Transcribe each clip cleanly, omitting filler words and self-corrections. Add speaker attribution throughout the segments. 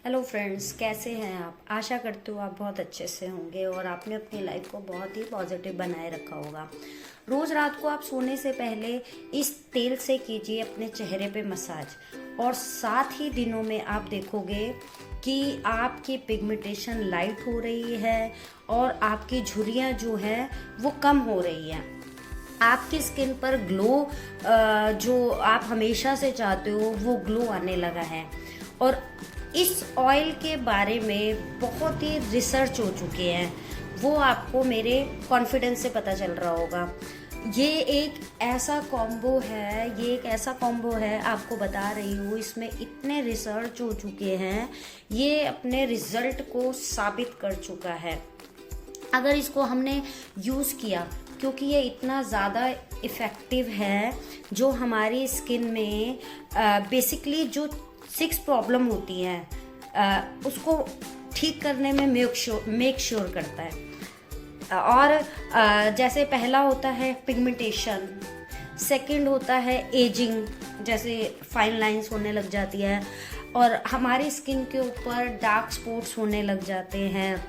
Speaker 1: Hello friends, कैसे हैं आप। आशा करती हूँ आप बहुत अच्छे से होंगे और आपने अपनी लाइफ को बहुत ही पॉजिटिव बनाए रखा होगा। रोज़ रात को आप सोने से पहले इस तेल से कीजिए अपने चेहरे पे मसाज, और साथ ही दिनों में आप देखोगे कि आपकी पिगमेंटेशन लाइट हो रही है और आपकी झुर्रियाँ जो हैं वो कम हो रही हैं। आपकी स्किन पर ग्लो जो आप हमेशा से चाहते हो वो ग्लो आने लगा है। और इस ऑयल के बारे में बहुत ही रिसर्च हो चुके हैं, वो आपको मेरे कॉन्फिडेंस से पता चल रहा होगा। ये एक ऐसा कॉम्बो है, आपको बता रही हूँ, इसमें इतने रिसर्च हो चुके हैं, ये अपने रिजल्ट को साबित कर चुका है। अगर इसको हमने यूज़ किया, क्योंकि ये इतना ज़्यादा इफ़ेक्टिव है, जो हमारी स्किन में बेसिकली जो 6 प्रॉब्लम होती हैं उसको ठीक करने में मेक श्योर करता है। और जैसे पहला होता है पिगमेंटेशन, सेकंड होता है एजिंग, जैसे फाइन लाइंस होने लग जाती है और हमारी स्किन के ऊपर डार्क स्पॉट्स होने लग जाते हैं।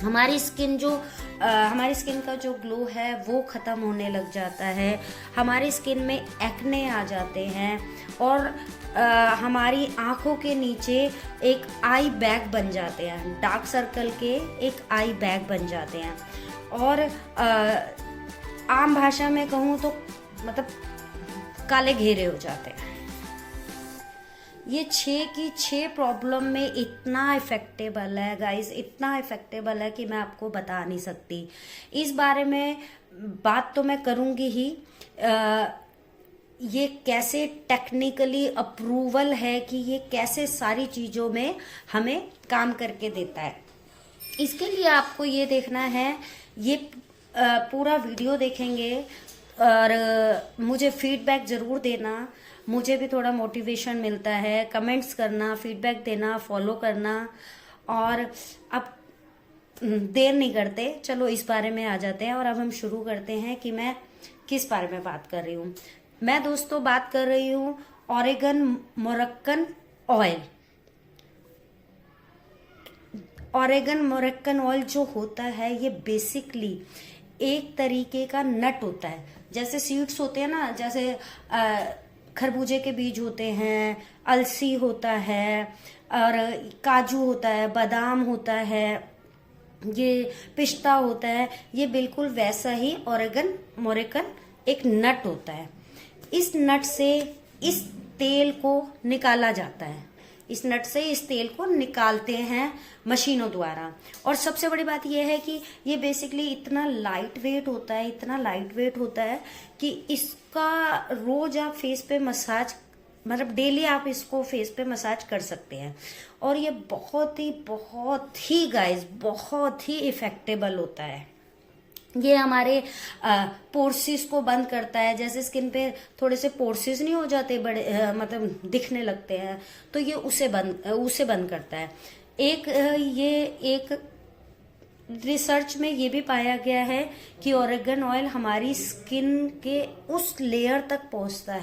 Speaker 1: हमारी स्किन का जो ग्लो है वो ख़त्म होने लग जाता है। हमारी स्किन में एक्ने आ जाते हैं और हमारी आँखों के नीचे एक आई बैग बन जाते हैं, डार्क सर्कल के एक आई बैग बन जाते हैं। और आम भाषा में कहूँ तो मतलब काले घेरे हो जाते हैं। ये 6 की 6 प्रॉब्लम में इतना इफेक्टेबल है गाइस, इतना इफेक्टेबल है कि मैं आपको बता नहीं सकती। इस बारे में बात तो मैं करूँगी ही। ये कैसे टेक्निकली अप्रूवल है कि ये कैसे सारी चीज़ों में हमें काम करके देता है, इसके लिए आपको ये देखना है। ये पूरा वीडियो देखेंगे और मुझे फीडबैक ज़रूर देना, मुझे भी थोड़ा मोटिवेशन मिलता है। कमेंट्स करना, फीडबैक देना, फॉलो करना। और अब देर नहीं करते, चलो इस बारे में आ जाते हैं और अब हम शुरू करते हैं कि मैं किस बारे में बात कर रही हूँ। मैं दोस्तों बात कर रही हूँ Oregon Moroccan oil. Oregon Moroccan oil जो होता है ये बेसिकली एक तरीके का नट होता है। जैसे सीड्स होते हैं ना, जैसे खरबूजे के बीज होते हैं, अलसी होता है और काजू होता है, बादाम होता है, ये पिस्ता होता है, ये बिल्कुल वैसा ही ऑरेगन मोरक्कन एक नट होता है। इस नट से इस तेल को निकाला जाता है, इस नट से इस तेल को निकालते हैं मशीनों द्वारा। और सबसे बड़ी बात यह है कि ये बेसिकली इतना लाइट वेट होता है कि इसका रोज आप फेस पे मसाज, मतलब डेली आप इसको फेस पे मसाज कर सकते हैं। और ये बहुत ही गाइस बहुत ही इफेक्टेबल होता है। ये हमारे पोर्सिस को बंद करता है। जैसे स्किन पे थोड़े से पोर्सिस नहीं हो जाते बड़े, मतलब दिखने लगते हैं, तो ये उसे बंद करता है। एक रिसर्च में ये भी पाया गया है कि ऑरेगन ऑयल हमारी स्किन के उस लेयर तक पहुंचता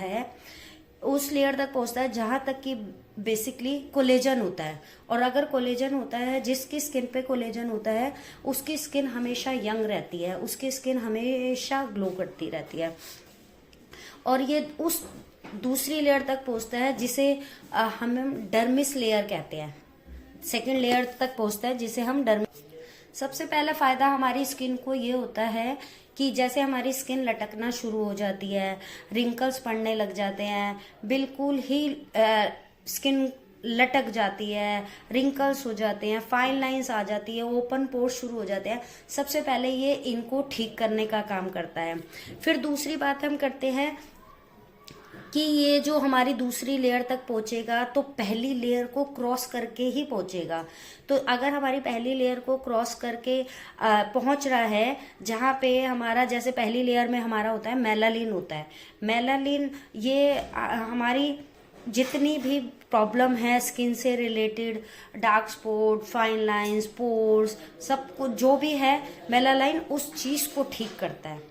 Speaker 1: है जहां तक कि बेसिकली कोलेजन होता है। और अगर कोलेजन होता है, जिसकी स्किन पे कोलेजन होता है उसकी स्किन हमेशा यंग रहती है, उसकी स्किन हमेशा ग्लो करती रहती है। और ये उस दूसरी लेयर तक पहुंचता है जिसे हम डर्मिस लेयर कहते हैं। सेकेंड लेयर तक पहुंचता है जिसे हम डर्मिस। सबसे पहला फायदा हमारी स्किन को ये होता है कि जैसे हमारी स्किन लटकना शुरू हो जाती है, रिंकल्स पड़ने लग जाते हैं, बिल्कुल ही स्किन लटक जाती है, रिंकल्स हो जाते हैं, फाइन लाइंस आ जाती है, ओपन पोर्स शुरू हो जाते हैं, सबसे पहले ये इनको ठीक करने का काम करता है। फिर दूसरी बात हम करते हैं कि ये जो हमारी दूसरी लेयर तक पहुंचेगा तो पहली लेयर को क्रॉस करके ही पहुंचेगा। तो अगर हमारी पहली लेयर को क्रॉस करके पहुंच रहा है, जहाँ पे हमारा, जैसे पहली लेयर में हमारा होता है मेलानिन होता है। मेलानिन ये हमारी जितनी भी प्रॉब्लम है स्किन से related, dark spot, fine lines, pores, सब कुछ जो भी है, मेलानिन उस चीज़ को ठीक करता है।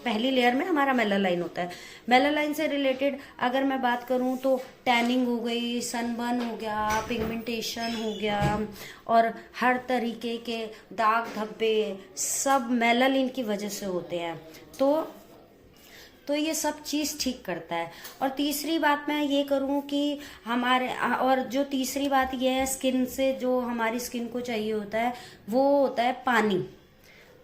Speaker 1: पहली लेयर में हमारा मेलालाइन होता है। मेलालाइन से रिलेटेड अगर मैं बात करूं तो टैनिंग हो गई, सनबर्न हो गया, पिगमेंटेशन हो गया, और हर तरीके के दाग धब्बे सब मेलालाइन की वजह से होते हैं। तो ये सब चीज़ ठीक करता है। और तीसरी बात मैं ये करूँ कि और जो तीसरी बात ये है, स्किन से जो हमारी स्किन को चाहिए होता है वो होता है पानी।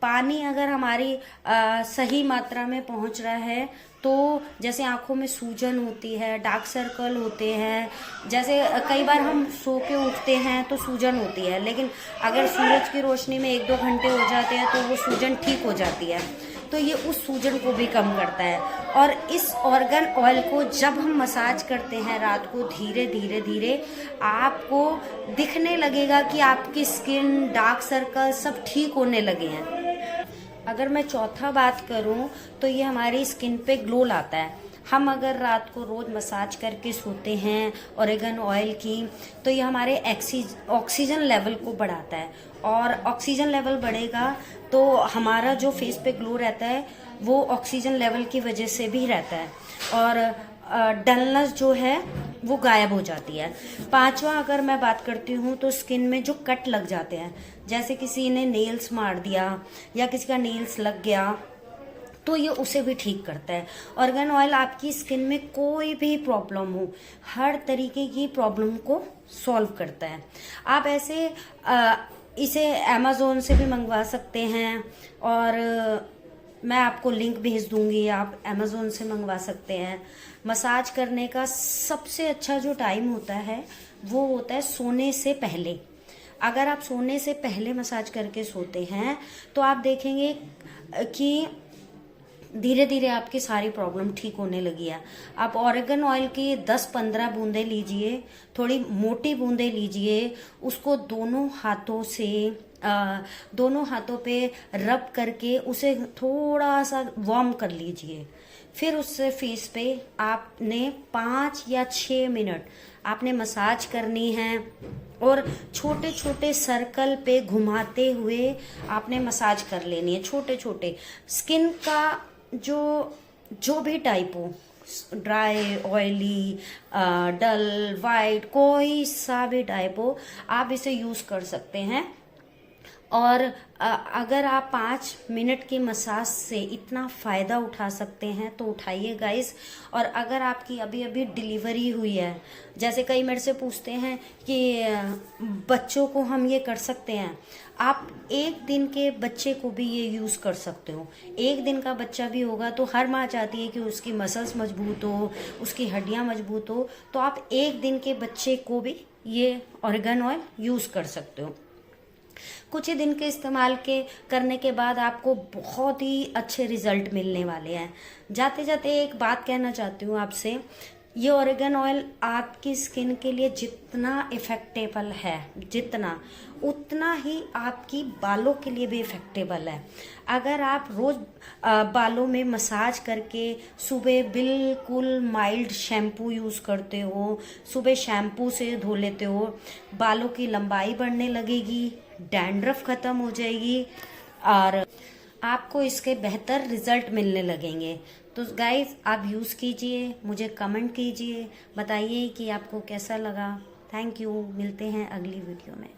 Speaker 1: पानी अगर हमारी सही मात्रा में पहुंच रहा है तो जैसे आंखों में सूजन होती है, डार्क सर्कल होते हैं, जैसे कई बार हम सो के उठते हैं तो सूजन होती है, लेकिन अगर सूरज की रोशनी में 1-2 घंटे हो जाते हैं तो वो सूजन ठीक हो जाती है। तो ये उस सूजन को भी कम करता है। और इस ऑर्गन ऑयल को जब हम मसाज करते हैं रात को, धीरे धीरे धीरे आपको दिखने लगेगा कि आपकी स्किन, डार्क सर्कल सब ठीक होने लगे हैं। अगर मैं चौथा बात करूं तो ये हमारी स्किन पे ग्लो लाता है। हम अगर रात को रोज मसाज करके सोते हैं ऑरिगन ऑयल की, तो ये हमारे ऑक्सीजन लेवल को बढ़ाता है, और ऑक्सीजन लेवल बढ़ेगा तो हमारा जो फेस पे ग्लो रहता है वो ऑक्सीजन लेवल की वजह से भी रहता है, और डलनेस जो है वो गायब हो जाती है। पांचवा अगर मैं बात करती हूँ तो स्किन में जो कट लग जाते हैं, जैसे किसी ने नेल्स मार दिया या किसी का नेल्स लग गया, तो ये उसे भी ठीक करता है। ऑर्गन ऑयल आपकी स्किन में कोई भी प्रॉब्लम हो, हर तरीके की प्रॉब्लम को सॉल्व करता है। आप ऐसे इसे अमेज़ोन से भी मंगवा सकते हैं, और मैं आपको लिंक भेज दूंगी, आप अमेज़ोन से मंगवा सकते हैं। मसाज करने का सबसे अच्छा जो टाइम होता है वो होता है सोने से पहले। अगर आप सोने से पहले मसाज करके सोते हैं तो आप देखेंगे कि धीरे धीरे आपकी सारी प्रॉब्लम ठीक होने लगी है। आप ऑरिगन ऑयल की 10-15 बूंदे लीजिए, थोड़ी मोटी बूंदे लीजिए, उसको दोनों हाथों पे रब करके उसे थोड़ा सा वार्म कर लीजिए। फिर उससे फेस पे आपने 5 या 6 मिनट आपने मसाज करनी है, और छोटे छोटे सर्कल पे घुमाते हुए आपने मसाज कर लेनी है। छोटे छोटे स्किन का जो भी टाइप हो, ड्राई, ऑयली, डल, वाइट, कोई सा भी टाइप हो, आप इसे यूज कर सकते हैं। और अगर आप 5 मिनट की मसाज से इतना फ़ायदा उठा सकते हैं तो उठाइए गाइस। और अगर आपकी अभी अभी डिलीवरी हुई है, जैसे कई मेरे से पूछते हैं कि बच्चों को हम ये कर सकते हैं, आप 1 दिन के बच्चे को भी ये यूज़ कर सकते हो। 1 दिन का बच्चा भी होगा तो हर माँ चाहती है कि उसकी मसल्स मजबूत हो, उसकी हड्डियाँ मजबूत हो, तो आप 1 दिन के बच्चे को भी ये ऑरिगन ऑयल यूज़ कर सकते हो। कुछ ही दिन के इस्तेमाल करने के बाद आपको बहुत ही अच्छे रिजल्ट मिलने वाले हैं। जाते जाते एक बात कहना चाहती हूँ आपसे, ये ऑरिगन ऑयल आपकी स्किन के लिए जितना इफेक्टेबल है, उतना ही आपकी बालों के लिए भी इफेक्टेबल है। अगर आप रोज बालों में मसाज करके सुबह बिल्कुल माइल्ड शैम्पू यूज़ करते हो, सुबह शैम्पू से धो लेते हो, बालों की लंबाई बढ़ने लगेगी, डैंड्रफ खत्म हो जाएगी, और आपको इसके बेहतर रिजल्ट मिलने लगेंगे। तो गाइस, आप यूज़ कीजिए, मुझे कमेंट कीजिए, बताइए कि आपको कैसा लगा। थैंक यू, मिलते हैं अगली वीडियो में।